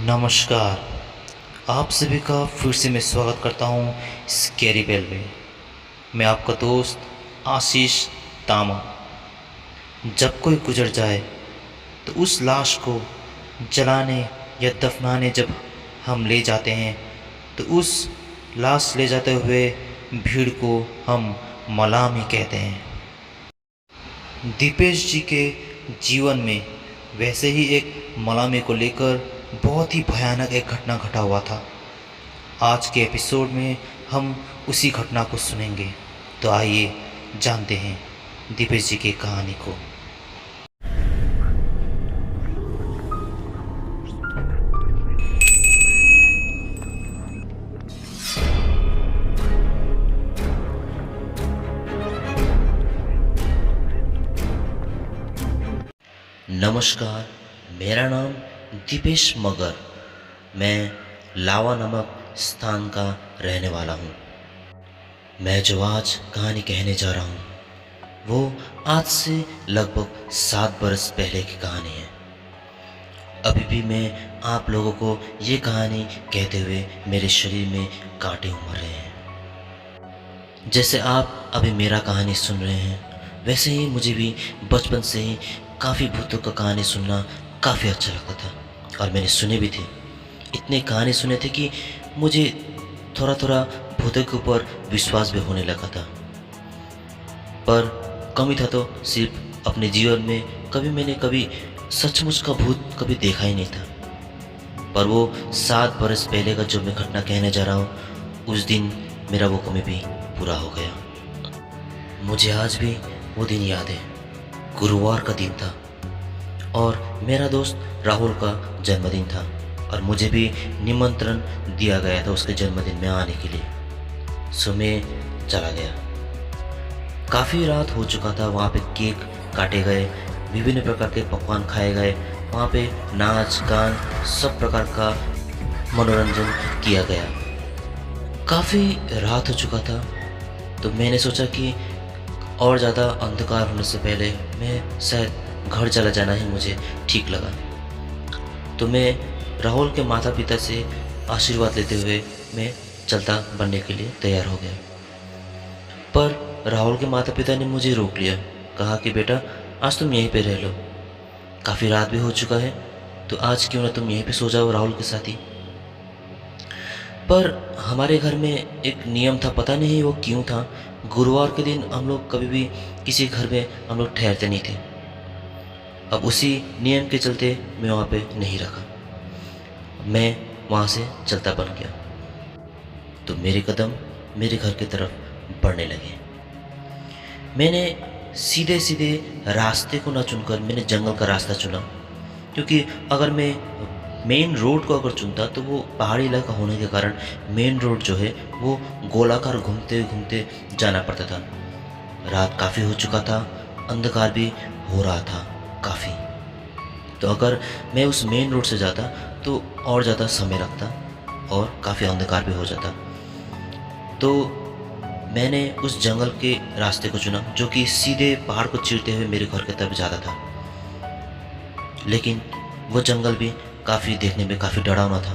नमस्कार। आप सभी का फिर से मैं स्वागत करता हूँ स्कैरी बेल में। मैं आपका दोस्त आशीष तामा। जब कोई गुजर जाए तो उस लाश को जलाने या दफनाने जब हम ले जाते हैं तो उस लाश ले जाते हुए भीड़ को हम मलामी कहते हैं। दीपेश जी के जीवन में वैसे ही एक मलामी को लेकर बहुत ही भयानक एक घटना घटा हुआ था। आज के एपिसोड में हम उसी घटना को सुनेंगे। तो आइए जानते हैं दीपेश जी की कहानी को। नमस्कार, मेरा नाम दीपेश मगर। मैं लावा नामक स्थान का रहने वाला हूँ। मैं जो आज कहानी कहने जा रहा हूँ वो आज से लगभग 7 बरस पहले की कहानी है। अभी भी मैं आप लोगों को ये कहानी कहते हुए मेरे शरीर में कांटे उमड़ रहे हैं। जैसे आप अभी मेरा कहानी सुन रहे हैं वैसे ही मुझे भी बचपन से ही काफ़ी भूतों का कहानी सुनना काफ़ी अच्छा लगता था और मैंने सुने भी थे। इतने कहानी सुने थे कि मुझे थोड़ा थोड़ा भूतों के ऊपर विश्वास भी होने लगा था। पर कमी था तो सिर्फ अपने जीवन में कभी सचमुच का भूत कभी देखा ही नहीं था। पर वो 7 बरस पहले का जो मैं घटना कहने जा रहा हूँ उस दिन मेरा वो कमी भी पूरा हो गया। मुझे आज भी वो दिन याद है। गुरुवार का दिन था और मेरा दोस्त राहुल का जन्मदिन था और मुझे भी निमंत्रण दिया गया था उसके जन्मदिन में आने के लिए। सो मैं चला गया। काफ़ी रात हो चुका था। वहाँ पे केक काटे गए, विभिन्न प्रकार के पकवान खाए गए, वहाँ पे नाच गान सब प्रकार का मनोरंजन किया गया। काफ़ी रात हो चुका था तो मैंने सोचा कि और ज़्यादा अंधकार होने से पहले मैं शायद घर चला जाना ही मुझे ठीक लगा। तो मैं राहुल के माता पिता से आशीर्वाद लेते हुए मैं चलता बनने के लिए तैयार हो गया। पर राहुल के माता पिता ने मुझे रोक लिया। कहा कि बेटा आज तुम यहीं पे रह लो, काफ़ी रात भी हो चुका है तो आज क्यों ना तुम यहीं पे सो जाओ राहुल के साथ ही। पर हमारे घर में एक नियम था, पता नहीं वो क्यों था। गुरुवार के दिन हम लोग कभी भी किसी घर में हम लोग ठहरते नहीं थे। अब उसी नियम के चलते मैं वहाँ पे नहीं रखा। मैं वहाँ से चलता बन गया तो मेरे कदम मेरे घर की तरफ बढ़ने लगे। मैंने सीधे सीधे रास्ते को ना चुनकर मैंने जंगल का रास्ता चुना, क्योंकि अगर मैं मेन रोड को अगर चुनता तो वो पहाड़ी इलाका होने के कारण मेन रोड जो है वो गोलाकार घूमते घूमते जाना पड़ता था। रात काफ़ी हो चुका था, अंधकार भी हो रहा था काफ़ी। तो अगर मैं उस मेन रोड से जाता तो और ज़्यादा समय लगता और काफ़ी अंधकार भी हो जाता। तो मैंने उस जंगल के रास्ते को चुना जो कि सीधे पहाड़ को चीरते हुए मेरे घर की तरफ जाता था। लेकिन वो जंगल भी काफ़ी देखने में काफ़ी डरावना था,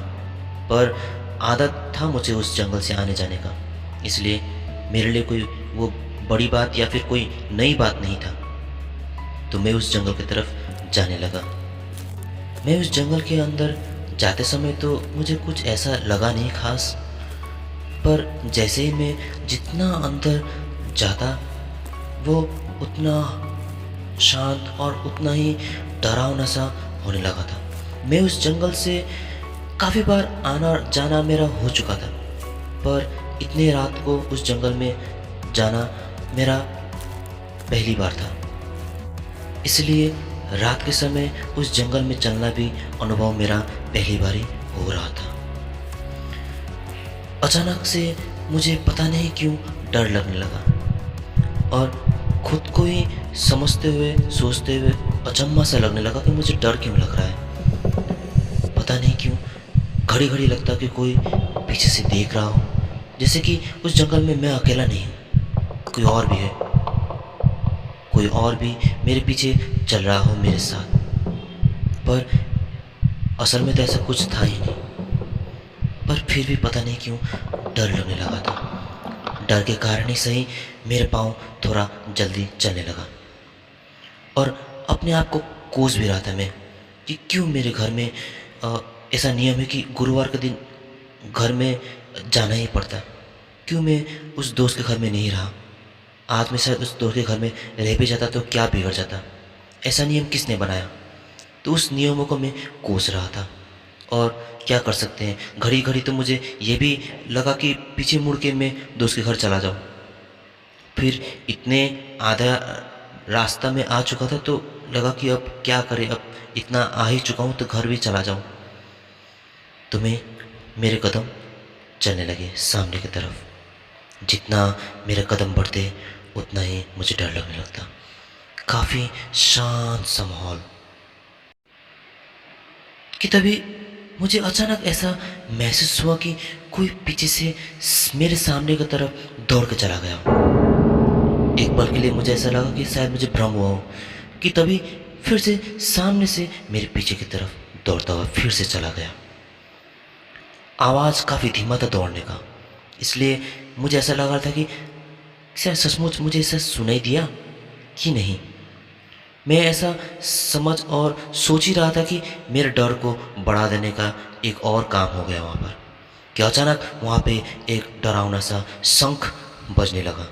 पर आदत था मुझे उस जंगल से आने जाने का, इसलिए मेरे लिए कोई वो बड़ी बात या फिर कोई नई बात नहीं था। तो मैं उस जंगल की तरफ जाने लगा। मैं उस जंगल के अंदर जाते समय तो मुझे कुछ ऐसा लगा नहीं खास, पर जैसे ही मैं जितना अंदर जाता वो उतना शांत और उतना ही डरावना सा होने लगा था। मैं उस जंगल से काफ़ी बार आना जाना मेरा हो चुका था, पर इतने रात को उस जंगल में जाना मेरा पहली बार था। इसलिए रात के समय उस जंगल में चलना भी अनुभव मेरा पहली बार ही हो रहा था। अचानक से मुझे पता नहीं क्यों डर लगने लगा और खुद को ही समझते हुए सोचते हुए अचम्भा सा लगने लगा कि मुझे डर क्यों लग रहा है। पता नहीं क्यों घड़ी घड़ी लगता कि कोई पीछे से देख रहा हो, जैसे कि उस जंगल में मैं अकेला नहीं हूँ, कोई और भी है, कोई और भी मेरे पीछे चल रहा हो मेरे साथ। पर असल में तो ऐसा कुछ था ही नहीं, पर फिर भी पता नहीं क्यों डर लगने लगा था। डर के कारण ही सही मेरे पाँव थोड़ा जल्दी चलने लगा और अपने आप को कोस भी रहा था मैं कि क्यों मेरे घर में अ, ऐसा नियम है कि गुरुवार के दिन घर में जाना ही पड़ता। क्यों मैं उस दोस्त के घर में नहीं रहा। आज मैं शायद उस दोस्त के घर में रह भी जाता तो क्या बिगड़ जाता। ऐसा नियम किसने बनाया। तो उस नियमों को मैं कोस रहा था और क्या कर सकते हैं। घड़ी घड़ी तो मुझे ये भी लगा कि पीछे मुड़ के मैं दोस्त के घर चला जाऊँ। फिर इतने आधा रास्ता में आ चुका था तो लगा कि अब क्या करें, अब इतना आ ही चुका हूँ तो घर भी चला जाऊँ। तो मेरे कदम चलने लगे सामने की तरफ। जितना मेरे कदम बढ़ते उतना ही मुझे डर लगने लगता। काफ़ी शांत सा माहौल कि तभी मुझे अचानक ऐसा महसूस हुआ कि कोई पीछे से मेरे सामने की तरफ दौड़ के चला गया। एक पल के लिए मुझे ऐसा लगा कि शायद मुझे भ्रम हुआ हो कि तभी फिर से सामने से मेरे पीछे की तरफ दौड़ता हुआ फिर से चला गया। आवाज़ काफ़ी धीमा था दौड़ने का, इसलिए मुझे ऐसा लग रहा था कि शायद सचमुच मुझे ऐसा सुनाई दिया कि नहीं। मैं ऐसा समझ और सोच ही रहा था कि मेरे डर को बढ़ा देने का एक और काम हो गया वहाँ पर कि अचानक वहाँ पे एक डरावना सा शंख बजने लगा।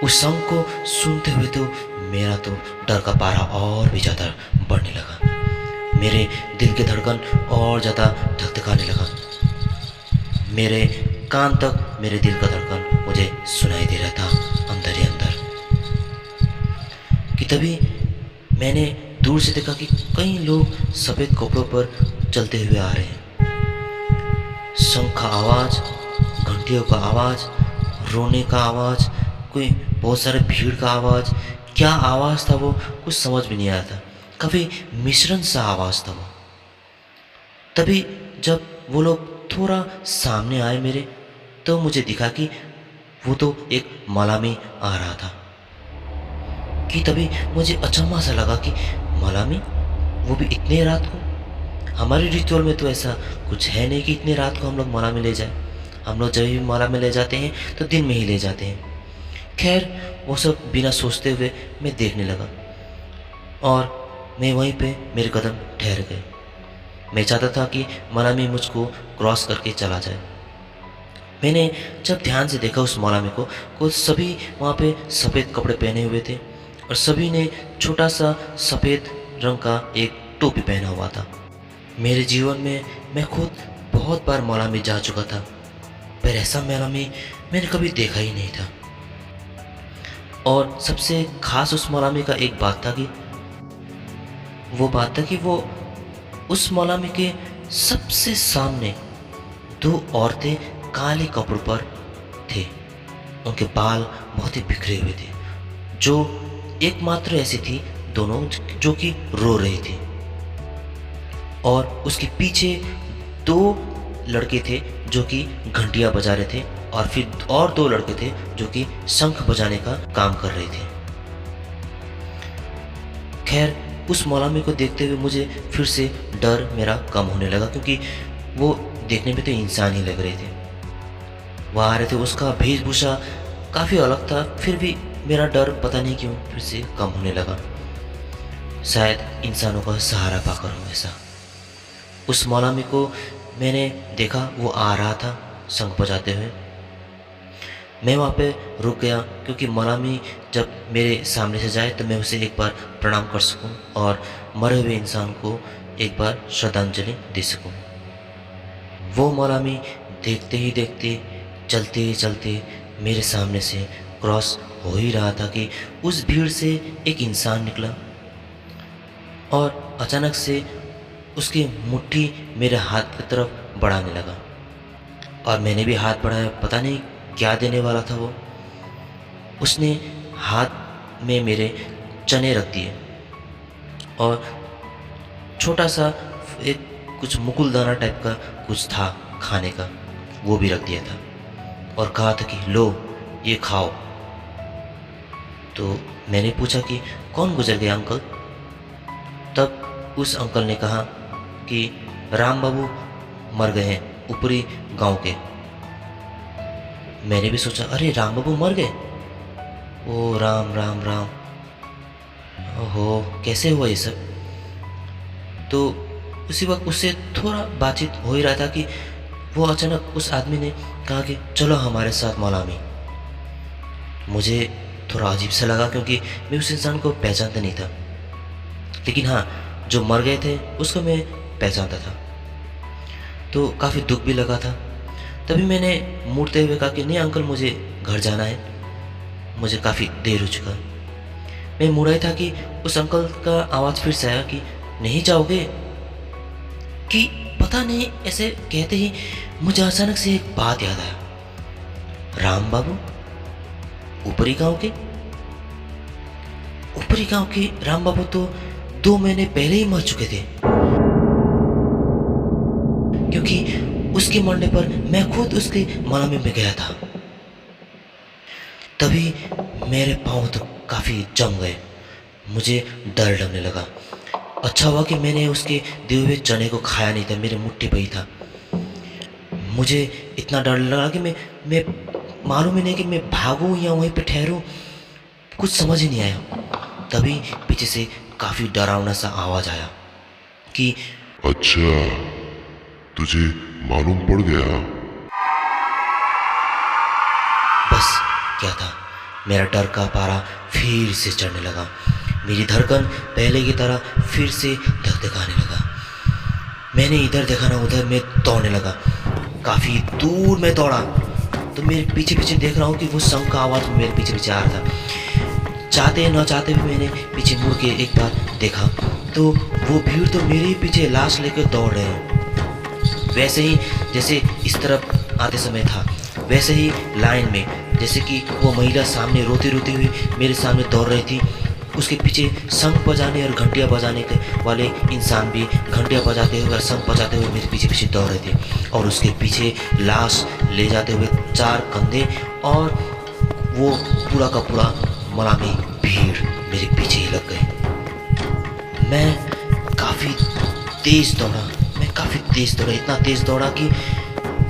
उस शंख को सुनते हुए तो मेरा तो डर का पारा और भी ज़्यादा बढ़ने लगा। मेरे दिल की धड़कन और ज़्यादा धकधकाने लगा। मेरे कान तक मेरे दिल का धड़कन मुझे सुनाई दे रहा था अंदर ही अंदर। कि तभी मैंने दूर से देखा कि कई लोग सफ़ेद कपड़ों पर चलते हुए आ रहे हैं। शंख का आवाज़, घंटियों का आवाज़, रोने का आवाज़, कोई बहुत सारे भीड़ का आवाज़। क्या आवाज़ था वो कुछ समझ भी नहीं आया था। काफ़ी मिश्रण सा आवाज़ था वो। तभी जब वो लोग थोड़ा सामने आए मेरे, तो मुझे दिखा कि वो तो एक मलामी आ रहा था। कि तभी मुझे अचंभा सा लगा कि मलामी, वो भी इतने रात को। हमारे रिचुअल में तो ऐसा कुछ है नहीं कि इतने रात को हम लोग माला में ले जाए। हम लोग जब भी माला में ले जाते हैं तो दिन में ही ले जाते हैं। खैर वो सब बिना सोचते हुए मैं देखने लगा और मैं वहीं पे मेरे कदम ठहर गए। मैं चाहता था कि मलामी मुझको क्रॉस करके चला जाए। मैंने जब ध्यान से देखा उस मलामी को सभी वहाँ पे सफ़ेद कपड़े पहने हुए थे और सभी ने छोटा सा सफ़ेद रंग का एक टोपी पहना हुआ था। मेरे जीवन में मैं खुद बहुत बार मौला में जा चुका था, पर ऐसा मेला में मैंने कभी देखा ही नहीं था। और सबसे खास उस मौलामी का एक बात था कि वो उस मौलामी के सबसे सामने दो औरतें काले कपड़ों पर थे। उनके बाल बहुत ही बिखरे हुए थे, जो एकमात्र ऐसी थी दोनों जो कि रो रही थी। और उसके पीछे दो लड़के थे जो कि घंटियां बजा रहे थे और फिर और दो लड़के थे जो कि शंख बजाने का काम कर रहे थे। खैर उस मौलामी को देखते हुए मुझे फिर से डर मेरा कम होने लगा, क्योंकि वो देखने में तो इंसान ही लग रहे थे। वो आ रहे थे, उसका वेशभूषा काफ़ी अलग था, फिर भी मेरा डर पता नहीं क्यों फिर से कम होने लगा। शायद इंसानों का सहारा पाकर हो ऐसा। उस मौलामी को मैंने देखा, वो आ रहा था शंख बजाते हुए। मैं वहाँ पे रुक गया, क्योंकि मौलामी जब मेरे सामने से जाए तो मैं उसे एक बार प्रणाम कर सकूं और मरे हुए इंसान को एक बार श्रद्धांजलि दे सकूं। वो मौलामी देखते ही देखते, चलते ही चलते मेरे सामने से क्रॉस हो ही रहा था कि उस भीड़ से एक इंसान निकला और अचानक से उसकी मुट्ठी मेरे हाथ की तरफ बढ़ाने लगा और मैंने भी हाथ बढ़ाया। पता नहीं क्या देने वाला था वो। उसने हाथ में मेरे चने रख दिए और छोटा सा एक कुछ मुकुलदाना टाइप का कुछ था खाने का, वो भी रख दिया था और कहा था कि लो ये खाओ। तो मैंने पूछा कि कौन गुजर गया अंकल। तब उस अंकल ने कहा कि राम बाबू मर गए हैं ऊपरी गांव के। मैंने भी सोचा, अरे राम बाबू मर गए? ओ राम राम राम, ओहो कैसे हुआ ये सब? तो उसी वक्त उससे थोड़ा बातचीत हो ही रहा था कि वो अचानक उस आदमी ने कहा कि चलो हमारे साथ मौलामी। मुझे थोड़ा अजीब सा लगा क्योंकि मैं उस इंसान को पहचानता नहीं था, लेकिन हाँ जो मर गए थे उसको मैं पहचानता था, तो काफ़ी दुख भी लगा था। तभी मैंने मुड़ते हुए कहा कि नहीं अंकल, मुझे घर जाना है, मुझे काफ़ी देर हो चुका। मैं मुड़ा ही था कि उस अंकल का आवाज़ फिर से आया कि नहीं जाओगे? कि पता नहीं ऐसे कहते ही मुझे अचानक से एक बात याद आया, राम बाबू ऊपरी गांव के राम बाबू तो 2 महीने पहले ही मर चुके थे, क्योंकि उसके मरने पर मैं खुद उसके मलामी में गया था। तभी मेरे पाँव तो काफ़ी जम गए, मुझे डर लगने लगा। अच्छा हुआ कि मैंने उसके दिए हुए चने को खाया नहीं था, मेरे मुट्ठी पे ही था। मुझे इतना डर लगा कि मैं मालूम ही नहीं कि मैं भागूं या वहीं पे ठहरूं, कुछ समझ ही नहीं आया। तभी पीछे से काफ़ी डरावना सा आवाज़ आया कि अच्छा, तुझे मालूम पड़ गया? बस क्या था, मेरा डर का पारा फिर से चढ़ने लगा। मेरी धड़कन पहले की तरह फिर से धकधकाने लगा। मैंने इधर देखा ना उधर, मैं दौड़ने लगा। काफ़ी दूर मैं दौड़ा तो मेरे पीछे पीछे देख रहा हूँ कि वो शंख का आवाज़ मेरे पीछे पीछे आ रहा था। चाहते न चाहते भी मैंने पीछे मुड़ के एक बार देखा तो वो भीड़ तो मेरे ही पीछे लाश लेकर दौड़ रहे हैं। वैसे ही जैसे इस तरफ आते समय था, वैसे ही लाइन में, जैसे कि वो महिला सामने रोती रोती हुई मेरे सामने दौड़ रही थी, उसके पीछे शंख बजाने और घंटियाँ बजाने के वाले इंसान भी घंटियाँ बजाते हुए और शंख बजाते हुए मेरे पीछे पीछे दौड़ रहे थे। और उसके पीछे लाश ले जाते हुए 4 कंधे और वो पूरा का पूरा मलामी भीड़ मेरे पीछे ही लग गए। मैं काफ़ी तेज़ दौड़ा, इतना तेज़ दौड़ा कि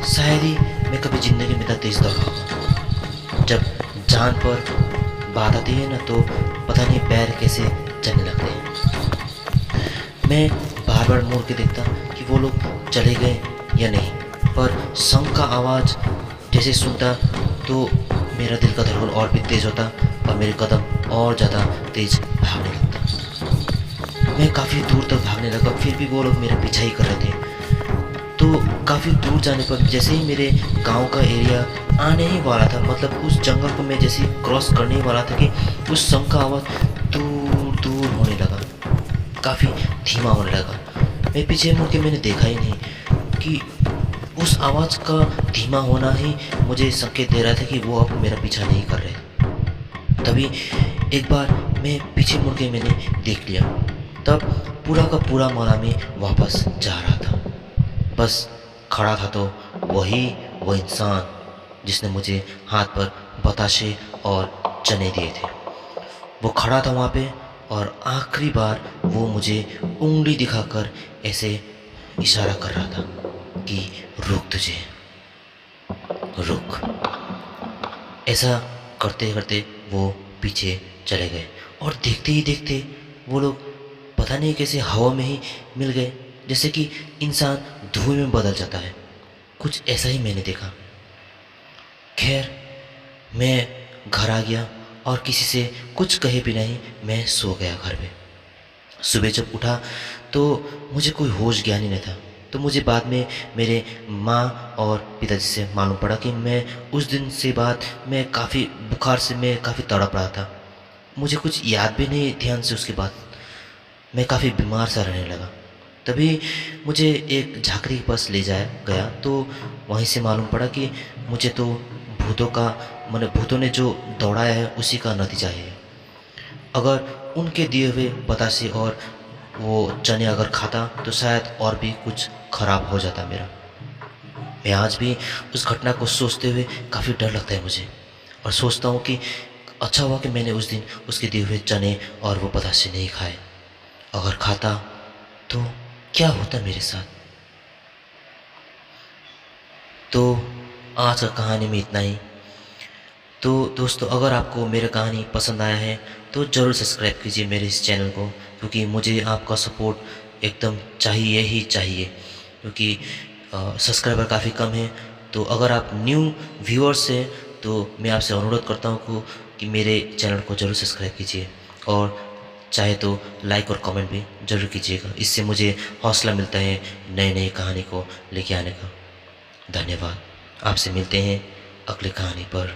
शायद ही मैं कभी ज़िंदगी में इतना तेज़ दौड़ा होगा। जब जान पर बात आती है ना तो पता नहीं पैर कैसे चलने लगते हैं। मैं बार बार मुड़ के देखता कि वो लोग चले गए या नहीं, पर शंख का आवाज़ जैसे सुनता तो मेरा दिल का धड़कन और भी तेज़ होता और मेरे कदम और ज़्यादा तेज़ भागने लगता। मैं काफ़ी दूर तक भागने लगा, फिर भी वो लोग मेरा पीछा ही कर रहे थे। तो काफ़ी दूर जाने पर जैसे ही मेरे गांव का एरिया आने ही वाला था, मतलब उस जंगल को मैं जैसे क्रॉस करने ही वाला था कि उस शंख का आवाज़ दूर दूर होने लगा, काफ़ी धीमा होने लगा। मैं पीछे मुड़ के मैंने देखा ही नहीं कि उस आवाज़ का धीमा होना ही मुझे संकेत दे रहा था कि वो अब मेरा पीछा नहीं कर रहे। तभी एक बार मैं पीछे मुड़ के मैंने देख लिया, तब पूरा का पूरा मलामी वापस जा रहा था। बस खड़ा था तो वो इंसान जिसने मुझे हाथ पर बताशे और चने दिए थे, वो खड़ा था वहाँ पे और आखिरी बार वो मुझे उंगली दिखाकर ऐसे इशारा कर रहा था कि रुक, तुझे रुक। ऐसा करते करते वो पीछे चले गए और देखते ही देखते वो लोग पता नहीं कैसे हवा में ही मिल गए, जैसे कि इंसान धुएं में बदल जाता है, कुछ ऐसा ही मैंने देखा। खैर मैं घर आ गया और किसी से कुछ कहे भी नहीं मैं सो गया घर पे। सुबह जब उठा तो मुझे कोई होश ज्ञान ही नहीं था। तो मुझे बाद में मेरे माँ और पिताजी से मालूम पड़ा कि मैं उस दिन से बाद मैं काफ़ी बुखार से मैं काफ़ी तड़प रहा था। मुझे कुछ याद भी नहीं ध्यान से, उसके बाद मैं काफ़ी बीमार सा रहने लगा। तभी मुझे एक झाकरी के पास ले जाया गया तो वहीं से मालूम पड़ा कि मुझे तो भूतों ने जो दौड़ाया है उसी का नतीजा है। अगर उनके दिए हुए बतासे और वो चने अगर खाता तो शायद और भी कुछ खराब हो जाता मेरा। मैं आज भी उस घटना को सोचते हुए काफ़ी डर लगता है मुझे, और सोचता हूँ कि अच्छा हुआ कि मैंने उस दिन उसके दिए हुए चने और वो बतासे नहीं खाए। अगर खाता तो क्या होता मेरे साथ। तो आज का कहानी में इतना ही। तो दोस्तों, अगर आपको मेरी कहानी पसंद आया है तो ज़रूर सब्सक्राइब कीजिए मेरे इस चैनल को, क्योंकि मुझे आपका सपोर्ट एकदम चाहिए ही चाहिए, क्योंकि सब्सक्राइबर काफ़ी कम है। तो अगर आप न्यू व्यूअर्स हैं तो मैं आपसे अनुरोध करता हूँ कि मेरे चैनल को ज़रूर सब्सक्राइब कीजिए, और चाहे तो लाइक और कमेंट भी ज़रूर कीजिएगा। इससे मुझे हौसला मिलता है नई नई कहानी को लेके आने का। धन्यवाद। आपसे मिलते हैं अगली कहानी पर।